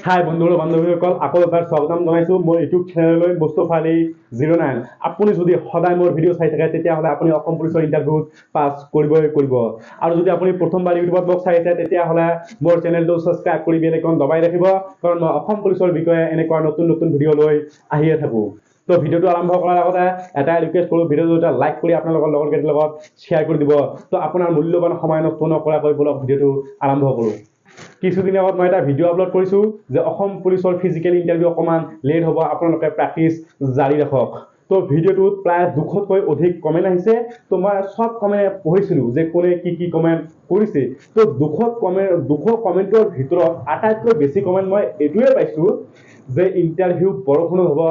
হাই বন্ধু বান্ধৱীসকল, আকৌ এবাৰ স্বাগতম জনাইছোঁ মোৰ ইউটিউব চেনেললৈ মুস্তফা আলী 09। আপুনি যদি সদায় মোৰ ভিডিঅ' চাই থাকে তেতিয়াহ'লে আপুনি অসম পুলিচৰ ইণ্টাৰভিউত পাছ কৰিবই কৰিব। আৰু যদি আপুনি প্ৰথমবাৰ ইউটিউবত মোক চাই আছে তেতিয়াহ'লে মোৰ চেনেলটো ছাবস্ক্ৰাইব কৰি বেল আইকন দবাই ৰাখিব, কাৰণ মই অসম পুলিচৰ বিষয়ে এনেকুৱা নতুন নতুন ভিডিঅ' লৈ আহিয়ে থাকোঁ। তো ভিডিঅ'টো আৰম্ভ কৰাৰ আগতে এটাই ৰিকুৱেষ্ট কৰোঁ, ভিডিঅ'টো এটা লাইক কৰি আপোনালোকৰ লগৰকেইটাৰ লগত শ্বেয়াৰ কৰি দিব। তো আপোনাৰ মূল্যৱান সময় নষ্ট নকৰাকৈ বলক ভিডিঅ'টো আৰম্ভ কৰোঁ। কিছুদিন আগত মই এটা ভিডিঅ' আপলোড কৰিছোঁ যে অসম পুলিচৰ ফিজিকেল ইণ্টাৰভিউ অকণমান লেট হ'ব, আপোনালোকে প্ৰেক্টিচ জাৰি ৰাখক। তো ভিডিঅ'টোত প্ৰায় 200তকৈ অধিক কমেণ্ট আহিছে। তো মই সব কমেণ্ট পঢ়িছিলোঁ যে কোনে কি কমেণ্ট কৰিছে। তো 200 কমেণ্টৰ ভিতৰত আটাইতকৈ বেছি কমেণ্ট মই এইটোৱে পাইছোঁ যে ইণ্টাৰভিউ বৰষুণত হ'ব,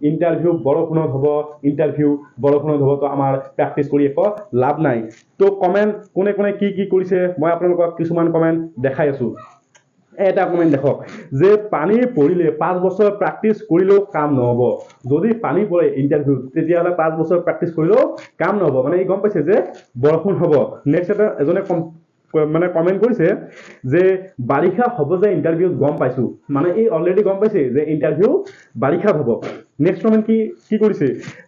ইণ্টাৰভিউ বৰষুণত হ'ব, ইণ্টাৰভিউ বৰষুণত হ'ব, তো আমাৰ প্ৰেক্টিচ কৰি একো লাভ নাই। তো কমেণ্ট কোনে কোনে কি কৰিছে মই আপোনালোকক কিছুমান কমেণ্ট দেখাই আছোঁ। এটা কমেণ্ট দেখক যে পানী পৰিলে 5 বছৰ প্ৰেক্টিচ কৰিলেও কাম নহ'ব। যদি পানী পৰে ইণ্টাৰভিউত তেতিয়াহ'লে 5 বছৰ প্ৰেক্টিচ কৰিলেও কাম নহ'ব। মানে এই গম পাইছে যে বৰষুণ হ'ব। নেক্সট এজনে কমেণ্ট কৰিছে যে বাৰিষা হ'ব যে ইণ্টাৰভিউত গম পাইছোঁ। মানে এই অলৰেডি গম পাইছে যে ইণ্টাৰভিউ বাৰিষাত হ'ব। নেক্সট কমেণ্ট কি কৰিছে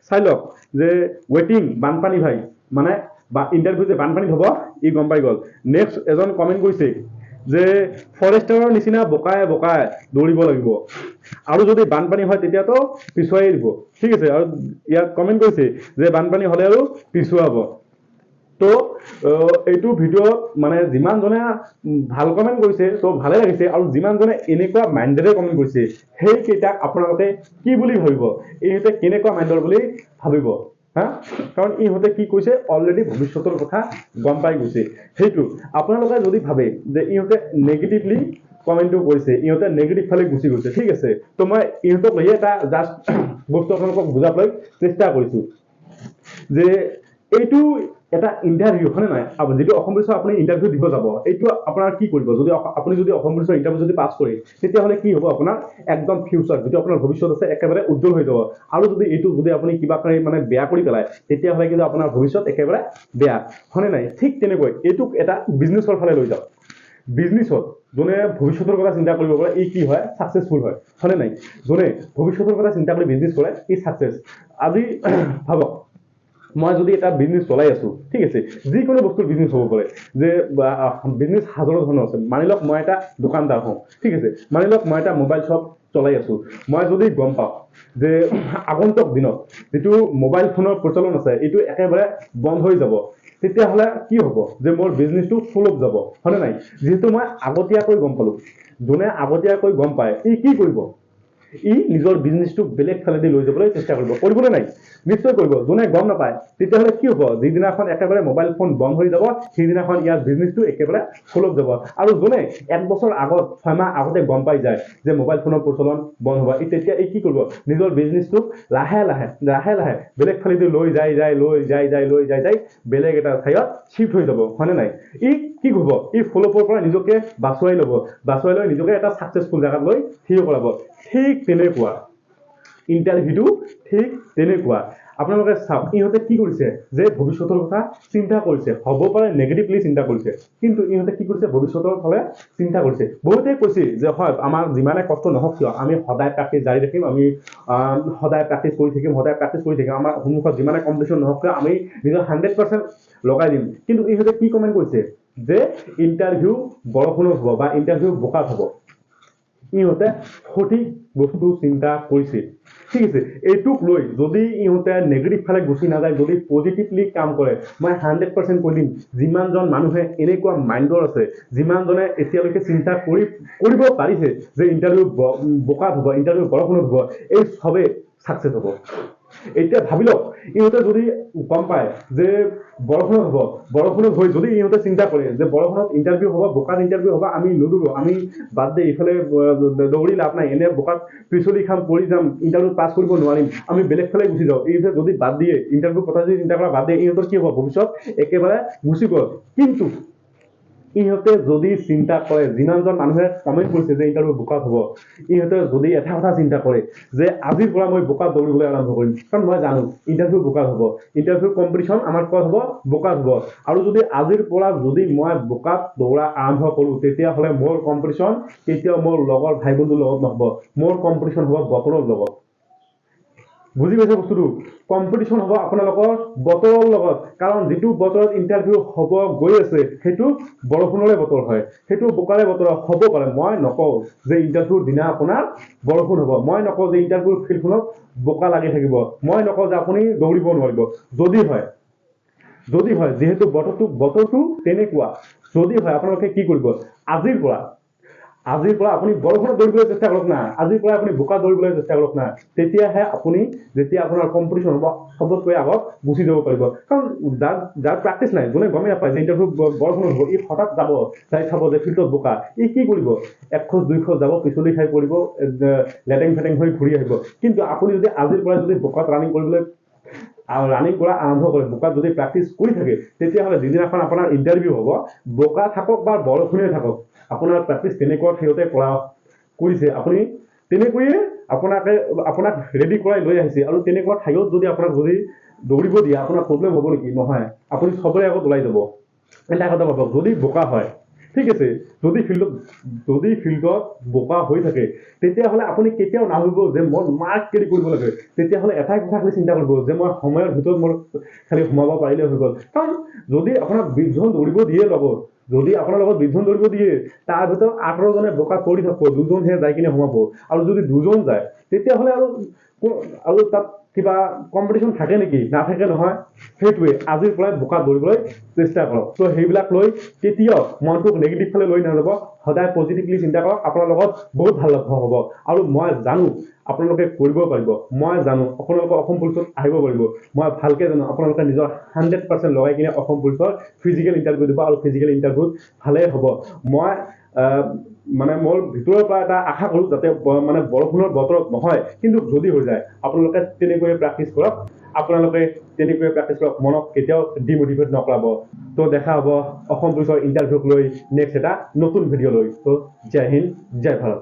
চাই লওক যে ৱেটিং বানপানী ভাই, মানে ইণ্টাৰভিউ যে বানপানীত হ'ব ই গম পাই গ'ল। নেক্সট এজন কমেণ্ট কৰিছে যে ফৰেষ্টাৰৰ নিচিনা বোকাই দৌৰিব লাগিব, আৰু যদি বানপানী হয় তেতিয়াতো পিছুৱাই দিব। ঠিক আছে। আৰু ইয়াত কমেণ্ট কৰিছে যে বানপানী হ'লে আৰু পিছুৱাব। তো এইটো ভিডিঅ'ত মানে যিমানজনে ভাল কমেণ্ট কৰিছে তো ভালে লাগিছে, আৰু যিমানজনে এনেকুৱা মাইণ্ডেৰে কমেণ্ট কৰিছে সেইকেইটাক আপোনালোকে কি বুলি ভাবিব, ইহঁতে কেনেকুৱা মাইণ্ডৰ বুলি ভাবিব হা? কাৰণ ইহঁতে কি কৈছে অলৰেডি ভৱিষ্যতৰ কথা গম পাই গৈছে। সেইটো আপোনালোকে যদি ভাবে যে ইহঁতে নেগেটিভলি কমেণ্টটো কৰিছে, ইহঁতে নেগেটিভ ফালে গুচি গৈছে, ঠিক আছে। তো মই ইহঁতক লৈয়ে এটা জাষ্ট বস্তু আপোনালোকক বুজাবলৈ চেষ্টা কৰিছোঁ যে এইটো এটা ইণ্টাৰভিউ হয়নে নাই। যিটো অসম পুলিচৰ আপুনি ইণ্টাৰভিউ দিব যাব, এইটো আপোনাৰ কি কৰিব, যদি আপুনি যদি অসম পুলিচৰ ইণ্টাৰভিউ যদি পাছ কৰে তেতিয়াহ'লে কি হ'ব, আপোনাৰ একদম ফিউচাৰ যিটো আপোনাৰ ভৱিষ্যত আছে একেবাৰে উজ্জ্বল হৈ যাব। আৰু যদি আপুনি কিবা মানে বেয়া কৰি পেলায় তেতিয়াহ'লে কিন্তু আপোনাৰ ভৱিষ্যত একেবাৰে বেয়া হয়নে নাই। ঠিক তেনেকৈ এইটোক এটা বিজনেছৰ ফালে লৈ যাওক। বিজনেছত যোনে ভৱিষ্যতৰ কথা চিন্তা কৰিব পাৰে ই কি হয়, ছাকচেছফুল হয় হয়নে নাই। যোনে ভৱিষ্যতৰ কথা চিন্তা কৰি বিজনেছ কৰে ই ছাকচেছ। আজি ভাবক মই যদি এটা বিজনেছ চলাই আছোঁ, ঠিক আছে, যিকোনো বস্তুৰ বিজনেছ হ'ব পাৰে, যে বিজনেছ হাজাৰো ধৰণৰ আছে। মানি লওক মই এটা দোকানদাৰ হওঁ, ঠিক আছে, মানি লওক মই এটা মোবাইল শ্বপ চলাই আছোঁ। মই যদি গম পাওঁ যে আগন্তুক দিনত যিটো মোবাইল ফোনৰ প্ৰচলন আছে এইটো একেবাৰে বন্ধ হৈ যাব, তেতিয়াহ'লে কি হ'ব যে মোৰ বিজনেছটো ফ্লপ যাব হয়নে নাই। যিহেতু মই আগতীয়াকৈ গম পালোঁ। যোনে আগতীয়াকৈ গম পায় ই কি কৰিব, ই নিজৰ বিজনেছটো বেলেগ ফালেদি লৈ যাবলৈ চেষ্টা কৰিবনে নাই, নিশ্চয় কৰিব। যোনে গম নাপায় তেতিয়াহ'লে কি হ'ব, যিদিনাখন একেবাৰে মোবাইল ফোন বন্ধ হৈ যাব সেইদিনাখন ইয়াৰ বিজনেছটো একেবাৰে ফ্লপ যাব। আৰু যোনে 1 বছৰ আগত 6 মাহ আগতে গম পাই যায় যে মোবাইল ফোনৰ প্ৰচলন বন্ধ হ'ব, তেতিয়া এই কি কৰিব, নিজৰ বিজনেছটোক লাহে লাহে বেলেগ ফালেদি লৈ যাই বেলেগ এটা ঠাইত শ্বিফ্ট হৈ যাব হয়নে নাই। ই কি কৰিব, ই ফ্লপৰ পৰা নিজকে বাছুৱাই লৈ নিজকে এটা ছাকচেছফুল জেগাত লৈ থিয় কৰাব। ঠিক তেনেকুৱা ইণ্টাৰভিউটো ঠিক তেনেকুৱা। আপোনালোকে চাওক ইহঁতে কি কৰিছে যে ভৱিষ্যতৰ কথা চিন্তা কৰিছে, হ'ব পাৰে নেগেটিভলি চিন্তা কৰিছে, কিন্তু ইহঁতে কি কৰিছে ভৱিষ্যতৰ ফালে চিন্তা কৰিছে। বহুতে কৈছে যে হয় আমাৰ যিমানে কষ্ট নহওক কিয় আমি সদায় প্ৰেক্টিচ জাৰি ৰাখিম, আমি সদায় প্ৰেক্টিচ কৰি থাকিম, আমাৰ সন্মুখত যিমানে কম্পিটিশ্যন নহওক কিয় আমি নিজৰ 100% লগাই দিম। কিন্তু ইহঁতে কি কমেণ্ট কৰিছে যে ইণ্টাৰভিউ বৰষুণত হ'ব বা ইণ্টাৰভিউ বোকাত হ'ব। ইহঁতে সঠিক বস্তু চিন্তা কৰিছে, ঠিক আছে। এইটোক লৈ যদি ইহঁতে নেগেটিভ ফালে গুচি নাযায়, যদি পজিটিভলি কাম কৰে, মই 100% কৈ দিম যিমানজন মানুহে এনেকুৱা মাইণ্ডৰ আছে, যিমানজনে এতিয়ালৈকে চিন্তা কৰিব পাৰিছে যে ইণ্টাৰভিউ বোকাত হ'ব, ইণ্টাৰভিউ বৰষুণত হ'ব, এই চবেই ছাকচেছ হ'ব। এতিয়া ভাবি লওক ইহঁতে যদি গম পায় যে বৰষুণত হ'ব, বৰষুণত হৈ যদি ইহঁতে চিন্তা কৰে যে বৰষুণত ইণ্টাৰভিউ হ'ব, বোকাত ইণ্টাৰভিউ হ'ব, আমি নুদৌৰো, আমি বাদ দে ইফালে দৌৰি লাভ নাই, এনে বোকাত পিছলি খাম পৰি যাম, ইণ্টাৰভিউ পাছ কৰিব নোৱাৰিম, আমি বেলেগ ফালে গুচি যাওঁ। ইহঁতে যদি বাদ দিয়ে ইণ্টাৰভিউ কথা যদি চিন্তা কৰা বাদ দিয়ে, ইহঁতৰ কি হ'ব ভৱিষ্যত একেবাৰে গুচি গ'ল। কিন্তু ইহঁতে যদি চিন্তা কৰে, যিমানজন মানুহে কমেণ্ট কৰিছে যে ইণ্টাৰভিউ বোকাত হ'ব, ইহঁতে যদি এটা কথা চিন্তা কৰে যে আজিৰ পৰা মই বোকাত দৌৰিবলৈ আৰম্ভ কৰিম, কাৰণ মই জানো ইণ্টাৰভিউ বোকাত হ'ব, ইণ্টাৰভিউ কম্পিটিশ্যন আমাৰ ক'ত হ'ব, বোকাত হ'ব। আৰু যদি আজিৰ পৰা যদি মই বোকাত দৌৰা আৰম্ভ কৰোঁ, তেতিয়াহ'লে মোৰ কম্পিটিশ্যন কেতিয়াও মোৰ লগৰ ভাই বন্ধুৰ লগত নহ'ব, মোৰ কম্পিটিশ্যন হ'ব বতৰৰ লগত। বুজি পাইছে বস্তুটো? কম্পিটিশ্যন হ'ব আপোনালোকৰ বতৰৰ লগত, কাৰণ যিটো বতৰত ইণ্টাৰভিউ হ'ব গৈ আছে সেইটো বৰষুণৰে বতৰ হয়, সেইটো বোকাৰে বতৰ হ'ব পাৰে। মই নকওঁ যে ইণ্টাৰভিউৰ দিনা আপোনাৰ বৰষুণ হ'ব, মই নকওঁ যে ইণ্টাৰভিউৰ ফিল্ডখনত বোকা লাগি থাকিব, মই নকওঁ যে আপুনি দৌৰিব নোৱাৰিব। যদি হয় যিহেতু বতৰটো তেনেকুৱা, যদি হয় আপোনালোকে কি কৰিব, আজিৰ পৰা আপুনি বৰষুণত দৌৰিবলৈ চেষ্টা কৰক না, আজিৰ পৰা আপুনি বোকাত দৌৰিবলৈ চেষ্টা কৰক না, তেতিয়াহে আপুনি যেতিয়া আপোনাৰ কম্পিটিশ্যন হ'ব চবতকৈ আগত গুচি যাব পাৰিব। কাৰণ যাৰ প্ৰেক্টিচ নাই, যোনে গমেই নাপায় যে ইণ্টাৰভিউ বৰষুণত হ'ব, ই হঠাৎ যাব, যাই চাব যে ফিল্ডত বোকা, ই কি কৰিব, 1 খোজ 2 খোজ যাব, পিছলি খাই পৰিব, লেটেং ফেটেং হৈ ঘূৰি আহিব। কিন্তু আপুনি যদি আজিৰ পৰা যদি বোকাত ৰানিং কৰা আৰম্ভ কৰে, বোকাত যদি প্ৰেক্টিচ কৰি থাকে, তেতিয়াহ'লে যিদিনাখন আপোনাৰ ইণ্টাৰভিউ হ'ব, বোকা থাকক বা বৰষুণে থাকক, আপোনাৰ প্ৰেক্টিচ তেনেকুৱা সিহঁতে কৰিছে, আপুনি তেনেকৈয়ে আপোনাক ৰেডি কৰাই লৈ আহিছে। আৰু তেনেকুৱা ঠাইত যদি আপোনাক যদি দৌৰিব দিয়ে, আপোনাৰ প্ৰব্লেম হ'ব নেকি? নহয়, আপুনি চবৰে আগত ওলাই যাব। এটা কথা ভাবক, যদি বোকা হয় ঠিক আছে, যদি ফিল্ডত বোকা হৈ থাকে, তেতিয়াহ'লে আপুনি কেতিয়াও নাভাবিব যে মই মাৰ্ক কেৰি কৰিব লাগে, তেতিয়াহ'লে এটাই কথা খালি চিন্তা কৰিব যে মই সময়ৰ ভিতৰত মোৰ খালি সোমাব পাৰিলে হৈ গ'ল। কাৰণ যদি আপোনাক 20 জন দৌৰিব দিয়ে লগত, যদি আপোনাৰ লগত 20 জন দৌৰিব দিয়ে, তাৰ ভিতৰত 18 জনে বোকাত পৰি থাকিব, 2 জনহে যাই কিনে সোমাব। আৰু যদি 2 জন যায়, তেতিয়াহ'লে আৰু তাত কিবা কম্পিটিশ্যন থাকে নেকি? নাথাকে নহয়। সেইটোৱে, আজিৰ পৰাই বোকাত দৌৰিবলৈ চেষ্টা কৰক। ত' সেইবিলাক লৈ কেতিয়াও মনটোক নেগেটিভ ফালে লৈ নাযাব, সদায় পজিটিভলি চিন্তা কৰক, আপোনাৰ লগত বহুত ভাল হ'ব। আৰু মই জানো আপোনালোকে কৰিব পাৰিব, মই জানো আপোনালোকে অসম পুলিচত আহিব পাৰিব, মই ভালকে জানো আপোনালোকে নিজৰ 100% লগাই কিনে অসম পুলিচৰ ফিজিকেল ইণ্টাৰভিউ দিব, আৰু ফিজিকেল ইণ্টাৰভিউত ভালেই হ'ব। মই মানে মোৰ ভিতৰৰ পৰা এটা আশা কৰোঁ যাতে মানে বৰষুণৰ বতৰত নহয়, কিন্তু যদি হৈ যায় আপোনালোকে তেনেকৈয়ে প্ৰেক্টিচ কৰক, মনক কেতিয়াও ডিমোটিভেট নকৰাব। তো দেখা হ'ব অসম পুলিচৰ ইণ্টাৰভিউক লৈ নেক্সট এটা নতুন ভিডিঅ' লৈ। তো জয় হিন্দ, জয় ভাৰত।